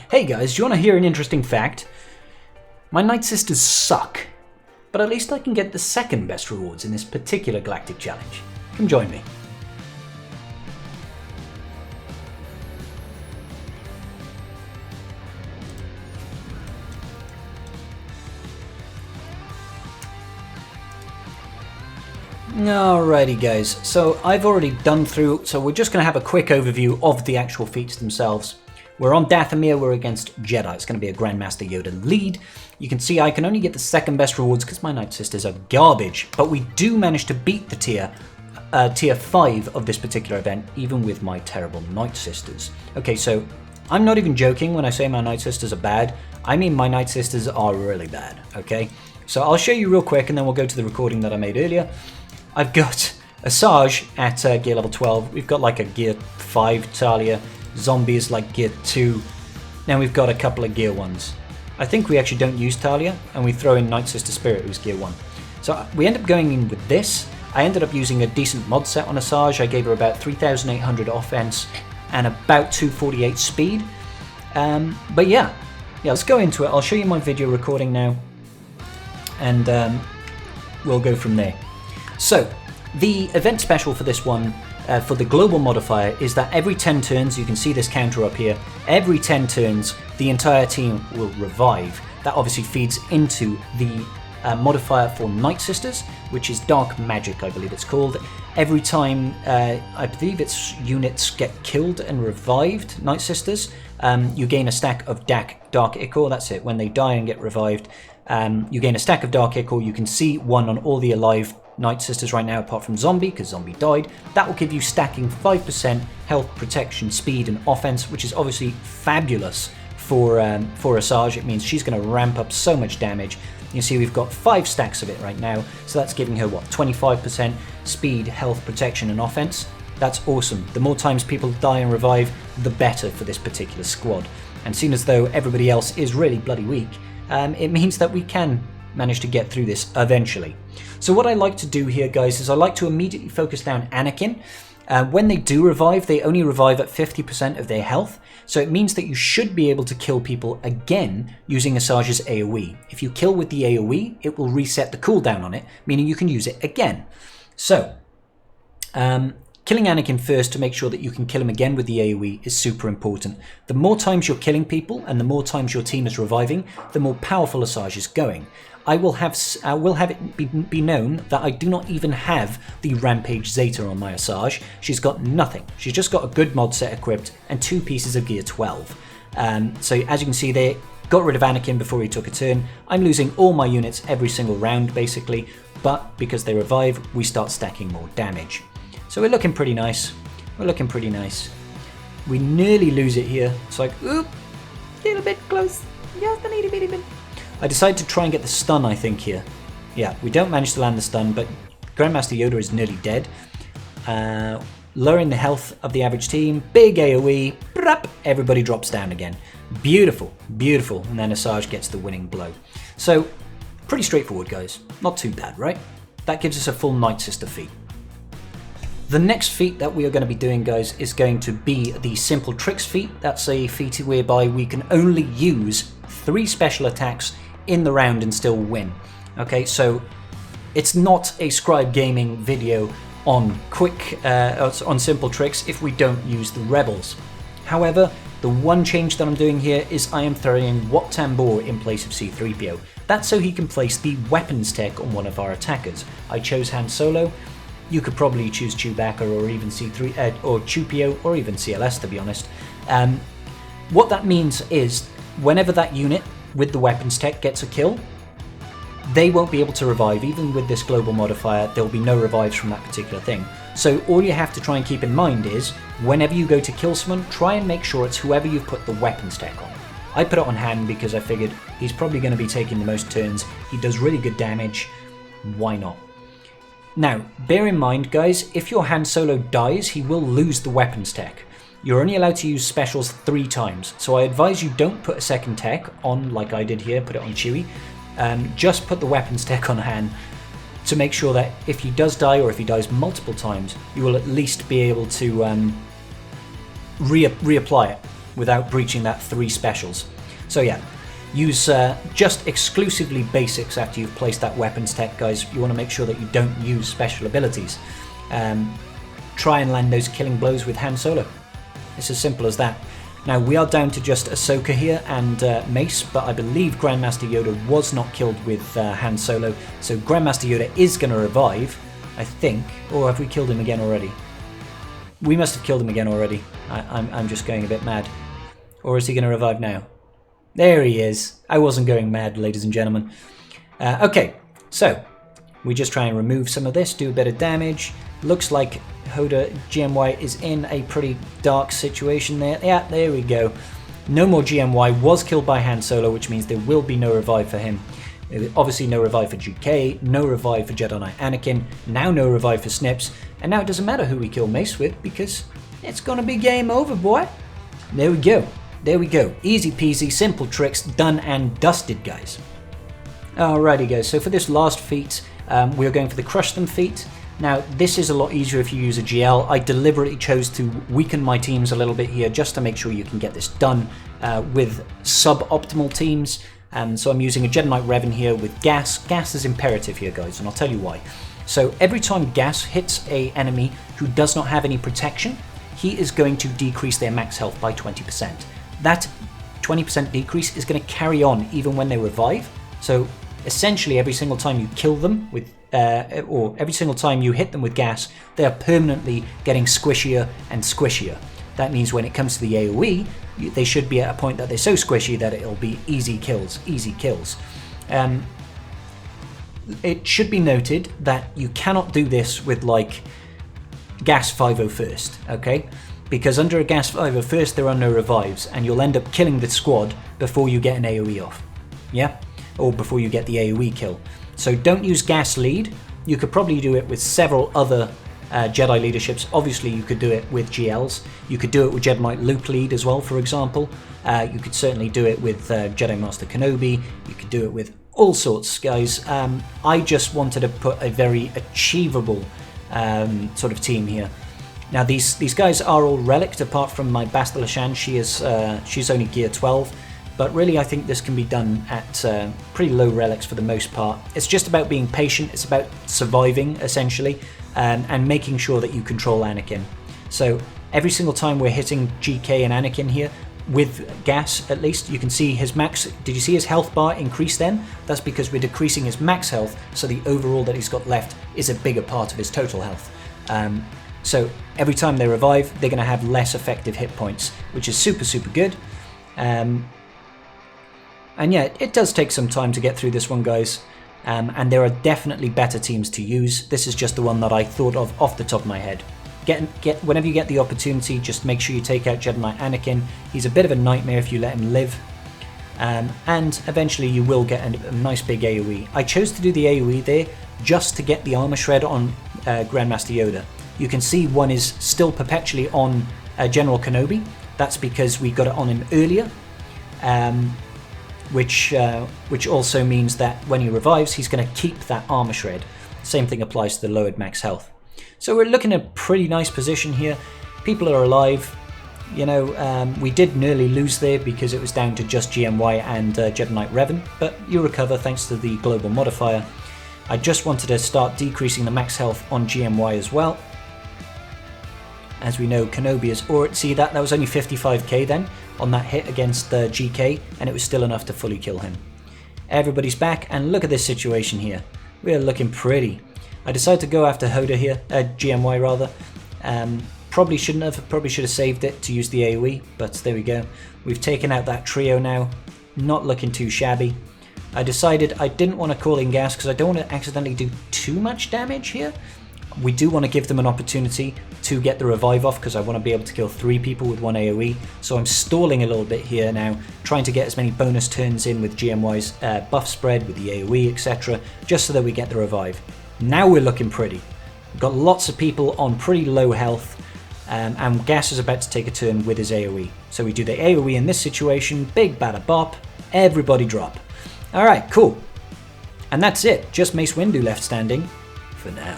Hey guys, do you want to hear an interesting fact? My Nightsisters suck, but at least I can get the second best rewards in this particular Galactic challenge. Come join me. Alrighty guys, so I've already done through, so we're just going to have a quick overview of the actual feats themselves. We're on Dathomir, we're against Jedi. It's going to be a Grandmaster Yoda lead. You can see I can only get the second best rewards because my Nightsisters are garbage, but we do manage to beat the tier 5 of this particular event, even with my terrible Nightsisters. Okay, so I'm not even joking when I say my Nightsisters are bad. I mean my Nightsisters are really bad, okay? So I'll show you real quick and then we'll go to the recording that I made earlier. I've got Asajj at gear level 12. We've got like a gear 5 Talia. Zombie is like gear 2. Now we've got a couple of gear 1s. I think we actually don't use Talia, and we throw in Nightsister Spirit, who's gear 1. So we end up going in with this. I ended up using a decent mod set on Asajj. I gave her about 3,800 offense and about 248 speed. But yeah, let's go into it. I'll show you my video recording now, and we'll go from there. So the event special for this one, for the global modifier, is that every 10 turns, you can see this counter up here, every 10 turns the entire team will revive. That obviously feeds into the modifier for Nightsisters, which is Dark Magic, I believe it's called. Every time, I believe its units get killed and revived, Nightsisters, you gain a stack of Dark Ichor. That's it, when they die and get revived, you gain a stack of Dark Ichor. You can see one on all the alive Nightsisters right now, apart from Zombie, because Zombie died. That will give you stacking 5% health, protection, speed, and offense, which is obviously fabulous for Asajj. It means she's going to ramp up so much damage. You can see we've got 5 stacks of it right now, so that's giving her, what, 25% speed, health, protection, and offense. That's awesome. The more times people die and revive, the better for this particular squad. And seeing as though everybody else is really bloody weak, it means that we can manage to get through this eventually. So what I like to do here, guys, is I like to immediately focus down Anakin. When they do revive, they only revive at 50% of their health, so it means that you should be able to kill people again using Asajj's AoE. If you kill with the AoE, it will reset the cooldown on it, meaning you can use it again. So, killing Anakin first to make sure that you can kill him again with the AoE is super important. The more times you're killing people and the more times your team is reviving, the more powerful Asajj is going. I will have it be known that I do not even have the Rampage Zeta on my Asajj. She's got nothing. She's just got a good mod set equipped and 2 pieces of gear 12. So as you can see, they got rid of Anakin before he took a turn. I'm losing all my units every single round basically, but because they revive, we start stacking more damage. So we're looking pretty nice. We're looking pretty nice. We nearly lose it here. It's like, oop, a little bit close. Just a little bit. I decided to try and get the stun, I think, here. Yeah, we don't manage to land the stun, but Grandmaster Yoda is nearly dead. Lowering the health of the average team. Big AoE. Everybody drops down again. Beautiful, beautiful. And then Asajj gets the winning blow. So, pretty straightforward, guys. Not too bad, right? That gives us a full Nightsister feat. The next feat that we are going to be doing, guys, is going to be the Simple Tricks feat. That's a feat whereby we can only use 3 special attacks in the round and still win. Okay, so it's not a Scribe Gaming video on on Simple Tricks if we don't use the Rebels. However, the one change that I'm doing here is I am throwing Wat Tambor in place of C-3PO. That's so he can place the weapons tech on one of our attackers. I chose Han Solo. You could probably choose Chewbacca or even C3 or Chewpio or even CLS, to be honest. What that means is whenever that unit with the weapons tech gets a kill, they won't be able to revive. Even with this global modifier, there will be no revives from that particular thing. So all you have to try and keep in mind is whenever you go to kill someone, try and make sure it's whoever you've put the weapons tech on. I put it on Han because I figured he's probably going to be taking the most turns. He does really good damage. Why not? Now, bear in mind, guys, if your Han Solo dies, he will lose the weapons tech. You're only allowed to use specials 3 times, so I advise you don't put a second tech on like I did here, put it on Chewie. Just put the weapons tech on Han to make sure that if he does die or if he dies multiple times, you will at least be able to reapply it. without breaching that 3 specials. So yeah, use just exclusively basics after you've placed that weapons tech, guys. You want to make sure that you don't use special abilities. Try and land those killing blows with Han Solo. It's as simple as that. Now, we are down to just Ahsoka here and Mace, but I believe Grandmaster Yoda was not killed with Han Solo, so Grandmaster Yoda is going to revive, I think. Or have we killed him again already? We must have killed him again already. I'm just going a bit mad. Or is he going to revive now? There he is. I wasn't going mad, ladies and gentlemen. Okay, so we just try and remove some of this, do a bit of damage. Looks like Hoda GMY is in a pretty dark situation there. Yeah, there we go. No more GMY, was killed by Han Solo, which means there will be no revive for him. Obviously no revive for GK, no revive for Jedi Knight Anakin, now no revive for Snips, and now it doesn't matter who we kill Mace with because it's gonna be game over, boy. There we go. There we go. Easy peasy, simple tricks, done and dusted, guys. Alrighty, guys, so for this last feat, we're going for the Crush Them feat. Now, this is a lot easier if you use a GL. I deliberately chose to weaken my teams a little bit here just to make sure you can get this done with suboptimal teams. So I'm using a Jedi Knight Revan here with Gas. Gas is imperative here, guys, and I'll tell you why. So every time Gas hits an enemy who does not have any protection, he is going to decrease their max health by 20%. That 20% decrease is going to carry on even when they revive. So essentially every single time you kill them with or every single time you hit them with gas, they are permanently getting squishier and squishier. That means when it comes to the AoE, they should be at a point that they're so squishy that it'll be easy kills, easy kills. It should be noted that you cannot do this with like gas 501st, okay? Because under a gas 501st there are no revives and you'll end up killing the squad before you get an AoE off, yeah? Or before you get the AoE kill. So don't use gas lead. You could probably do it with several other Jedi leaderships. Obviously you could do it with GLs. You could do it with Jedi Knight Luke lead as well, for example. You could certainly do it with Jedi Master Kenobi. You could do it with all sorts, guys. I just wanted to put a very achievable sort of team here. Now these guys are all relicked apart from my Bastila Shan. She's only gear 12. But really, I think this can be done at pretty low relics for the most part. It's just about being patient. It's about surviving, essentially, and making sure that you control Anakin. So every single time we're hitting GK and Anakin here, with gas at least, you can see his max. Did you see his health bar increase then? That's because we're decreasing his max health, so the overall that he's got left is a bigger part of his total health. So every time they revive, they're going to have less effective hit points, which is super, super good. And yeah, it does take some time to get through this one, guys. And there are definitely better teams to use. This is just the one that I thought of off the top of my head. Whenever you get the opportunity, just make sure you take out Jedi Knight Anakin. He's a bit of a nightmare if you let him live. And eventually you will get a nice big AoE. I chose to do the AoE there just to get the armor shred on Grandmaster Yoda. You can see one is still perpetually on General Kenobi. That's because we got it on him earlier. Which also means that when he revives, he's going to keep that armor shred. Same thing applies to the lowered max health. So we're looking at a pretty nice position here. People are alive. You know, we did nearly lose there because it was down to just GMY and Jedi Knight Revan, but you recover thanks to the global modifier. I just wanted to start decreasing the max health on GMY as well. As we know, Kenobi is... see, that was only 55k then on that hit against GK, and it was still enough to fully kill him. Everybody's back, and look at this situation here. We're looking pretty. I decided to go after Hoda here, GMY rather. Probably shouldn't have, probably should have saved it to use the AoE, but there we go. We've taken out that trio now. Not looking too shabby. I decided I didn't want to call in gas because I don't want to accidentally do too much damage here. We do want to give them an opportunity to get the revive off because I want to be able to kill 3 people with 1 AoE. So I'm stalling a little bit here now, trying to get as many bonus turns in with GMY's buff spread, with the AoE, etc., just so that we get the revive. Now we're looking pretty. We've got lots of people on pretty low health, and Gas is about to take a turn with his AoE. So we do the AoE in this situation, big bada bop, everybody drop. Alright, cool. And that's it, just Mace left standing for now.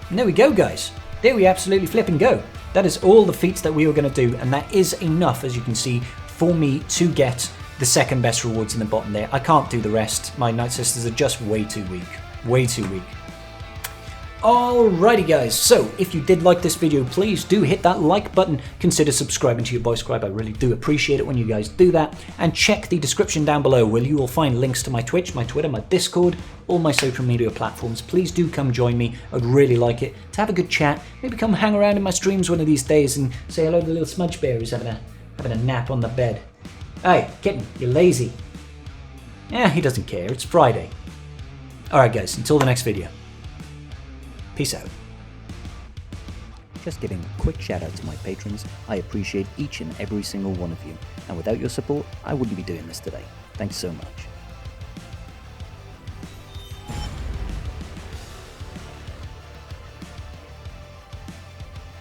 And there we go, guys. There we absolutely flip and go. that is all the feats that we were going to do, and that is enough, as you can see, for me to get the second best rewards in the bottom there. I can't do the rest. My Nightsisters are just way too weak. Way too weak. Alrighty guys, so if you did like this video, please do hit that like button. Consider subscribing to your boy Scribe. I really do appreciate it when you guys do that. And check the description down below where you will find links to my Twitch, my Twitter, my Discord, all my social media platforms. Please do come join me. I'd really like it to have a good chat. Maybe come hang around in my streams one of these days and say hello to the little smudge bear who's having a nap on the bed. Hey, kitten, you're lazy. Yeah, he doesn't care. It's Friday. Alright guys, until the next video. Peace out. Just giving a quick shout out to my patrons. I appreciate each and every single one of you. And without your support, I wouldn't be doing this today. Thanks so much.